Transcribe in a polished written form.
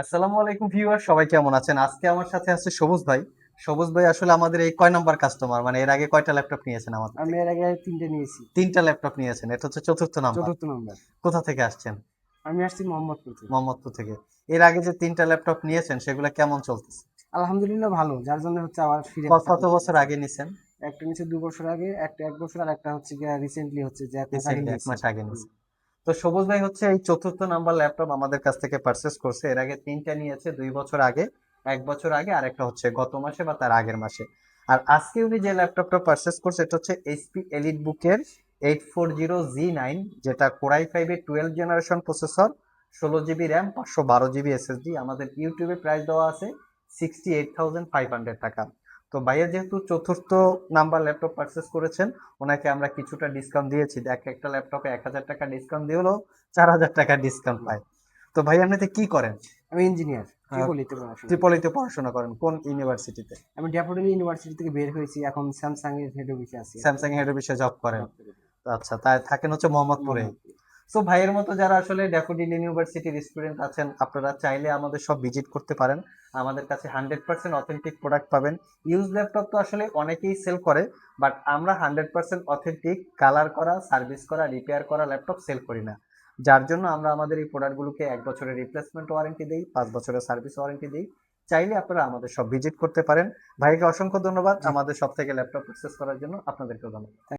আসসালামু আলাইকুম ভিউয়ার, সবাই কেমন আছেন? আজকে আমার সাথে আছে সবুজ ভাই। সবুজ ভাই আসলে আমাদের এই কয় নাম্বার কাস্টমার, মানে এর আগে কয়টা ল্যাপটপ নিয়েছেন আমাদের আমি থেকে? এর আগে ৩ টে নিয়েছি। তিনটা ল্যাপটপ নিয়েছেন, এটা হচ্ছে চতুর্থ নাম্বার। ৪র্থ নাম্বার। কোথা থেকে আসছেন? আমি আসছি মোহাম্মদপুর থেকে। মোহাম্মদপুর থেকে। এর আগে যে তিনটা ল্যাপটপ নিয়েছেন সেগুলো কেমন চলতেছে? আলহামদুলিল্লাহ ভালো। যার জন্য হচ্ছে আবার ফিরে আসা কত পড়ছে। বছর আগে নিছেন? একটা নিচে ২ বছর আগে, একটা ১ বছর আর একটা হচ্ছে গিয়া রিসেন্টলি হচ্ছে যে ১ মাস আগে রিসেন্টলি এক নিয়েছি। মাস আগে হুম। নিছেন। তো সবুজ ভাই হচ্ছে এই চতুর্থ নাম্বার ল্যাপটপ আমাদের কাছ থেকে পারচেস করছে। এর আগে তিনটা নিয়েছে ২ বছর আগে, ১ বছর আগে, আর একটা হচ্ছে গত মাসে বা তার আগের মাসে। আর আজকে উনি যে ল্যাপটপটা পারচেস করছে এটা হচ্ছে এইচপি এলিট বুকের 840G9, যেটা কোরাই 5 এর 12 generation processor, 16 GB RAM, 512 GB SSD. আমাদের ইউটিউবে প্রাইস দেওয়া আছে 68,500 টাকা। তো ভাইয়া যেহেতু চতুর্থ নাম্বার ল্যাপটপ পারচেস করেছেন, ওনাকে আমরা কিছুটা ডিসকাউন্ট দিয়েছি। এক একটা ল্যাপটপে 1,000 টাকা ডিসকাউন্ট দিয়ে হলো 4,000 টাকা ডিসকাউন্ট হুম। পায়। তো ভাই এমনিতে কি করেন? আমি ইঞ্জিনিয়ার, ট্রিপলিতে পড়াশোনা করি। ত্রিপলিতে পড়াশোনা করেন, কোন ইউনিভার্সিটিতে? আমি ড্যাফোডিল ইউনিভার্সিটি থেকে বের হয়েছি। এখন স্যামসাং এর হেড অফিসে আছি আরকি। স্যামসাং হেড অফিসে জব করেন? জব করি। আচ্ছা, তাই থাকেন হচ্ছে মোহাম্মদপুরে। মোহাম্মদপুর। সো ভাইয়ের মতো যারা আসলে ড্যাফোডিল ইউনিভার্সিটির স্টুডেন্ট আছেন, আপনারা চাইলে আমাদের সব ভিজিট করতে পারেন। আমাদের কাছে 100% অথেন্টিক প্রোডাক্ট পাবেন। ইউজ ল্যাপটপ তো আসলে অনেকেই সেল করে, বাট আমরা 100% অথেন্টিক, কালার করা, সার্ভিস করা, রিপেয়ার করা ল্যাপটপ সেল করি না। যার জন্য আমরা আমাদের এই প্রোডাক্টগুলোকে 1 বছরের রিপ্লেসমেন্ট ওয়ারেন্টি দিই, 5 বছরের সার্ভিস ওয়ারেন্টি দিই। চাইলে আপনারা আমাদের সব ভিজিট করতে পারেন। ভাইকে অসংখ্য ধন্যবাদ জি। আমাদের সব থেকে ল্যাপটপ পারচেস করার জন্য। আপনাদেরকেও ধন্যবাদ।